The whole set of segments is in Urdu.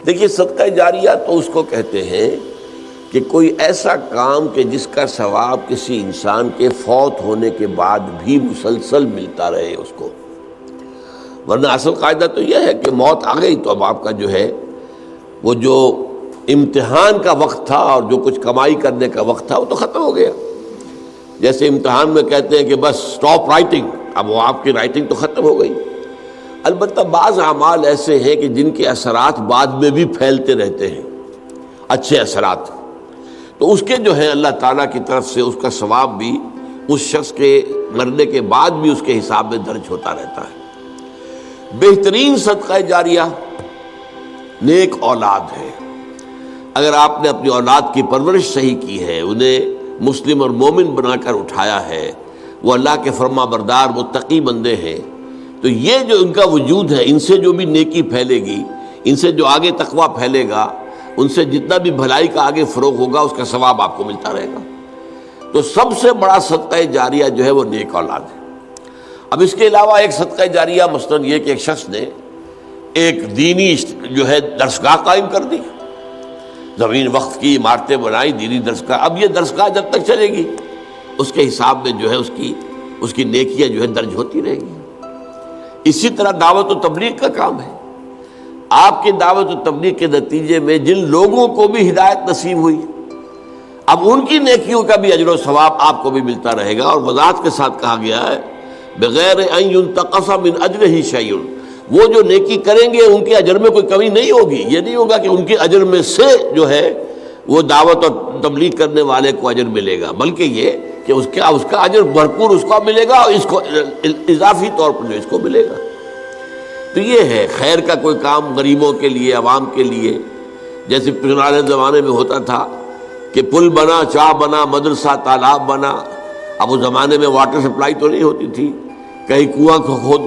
دیکھیے صدقہ جاریہ تو اس کو کہتے ہیں کہ کوئی ایسا کام کہ جس کا ثواب کسی انسان کے فوت ہونے کے بعد بھی مسلسل ملتا رہے اس کو، ورنہ اصل قاعدہ تو یہ ہے کہ موت آ گئی تو اب آپ کا جو ہے وہ جو امتحان کا وقت تھا اور جو کچھ کمائی کرنے کا وقت تھا وہ تو ختم ہو گیا۔ جیسے امتحان میں کہتے ہیں کہ بس سٹاپ رائٹنگ، اب وہ آپ کی رائٹنگ تو ختم ہو گئی۔ البتہ بعض اعمال ایسے ہیں کہ جن کے اثرات بعد میں بھی پھیلتے رہتے ہیں، اچھے اثرات، تو اس کے جو ہے اللہ تعالیٰ کی طرف سے اس کا ثواب بھی اس شخص کے مرنے کے بعد بھی اس کے حساب میں درج ہوتا رہتا ہے۔ بہترین صدقہ جاریہ نیک اولاد ہے۔ اگر آپ نے اپنی اولاد کی پرورش صحیح کی ہے، انہیں مسلم اور مومن بنا کر اٹھایا ہے، وہ اللہ کے فرما بردار متقی بندے ہیں، تو یہ جو ان کا وجود ہے، ان سے جو بھی نیکی پھیلے گی، ان سے جو آگے تقویٰ پھیلے گا، ان سے جتنا بھی بھلائی کا آگے فروغ ہوگا اس کا ثواب آپ کو ملتا رہے گا۔ تو سب سے بڑا صدقہ جاریہ جو ہے وہ نیک اولاد ہے۔ اب اس کے علاوہ ایک صدقہ جاریہ مثلاً یہ کہ ایک شخص نے ایک دینی جو ہے درسگاہ قائم کر دی، زمین وقف کی، عمارتیں بنائی، دینی درسگاہ، اب یہ درسگاہ جب تک چلے گی اس کے حساب میں جو ہے اس کی نیکیاں جو ہے درج ہوتی رہے گی۔ اسی طرح دعوت و تبلیغ کا کام ہے۔ آپ کی دعوت و تبلیغ کے نتیجے میں جن لوگوں کو بھی ہدایت نصیب ہوئی، اب ان کی نیکیوں کا بھی اجر و ثواب آپ کو بھی ملتا رہے گا، اور وضاحت کے ساتھ کہا گیا ہے بغیر ان ينتقص من اجرہ شیء، وہ جو نیکی کریں گے ان کے اجر میں کوئی کمی نہیں ہوگی۔ یہ نہیں ہوگا کہ ان کے اجر میں سے جو ہے وہ دعوت اور تبلیغ کرنے والے کو اجر ملے گا، بلکہ یہ کہ اس کا اجر بھرپور اس کو ملے گا، اور اس کو اضافی طور پر جو اس کو ملے گا۔ تو یہ ہے خیر کا کوئی کام غریبوں کے لیے، عوام کے لیے، جیسے پرانے زمانے میں ہوتا تھا کہ پل بنا، چاہ بنا، مدرسہ، تالاب بنا۔ اب اس زمانے میں واٹر سپلائی تو نہیں ہوتی تھی، کہیں کنواں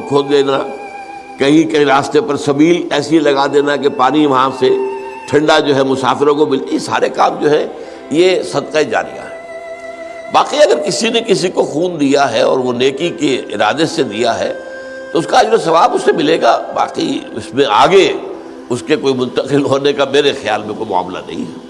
کھود دینا، کہیں راستے پر سبیل ایسی لگا دینا کہ پانی وہاں سے ٹھنڈا جو ہے مسافروں کو ملے، یہ سارے کام جو ہے یہ صدقہ جاریہ ہے۔ باقی اگر کسی نے کسی کو خون دیا ہے اور وہ نیکی کے ارادے سے دیا ہے تو اس کا اجر و ثواب اسے ملے گا، باقی اس میں آگے اس کے کوئی منتقل ہونے کا میرے خیال میں کوئی معاملہ نہیں ہے۔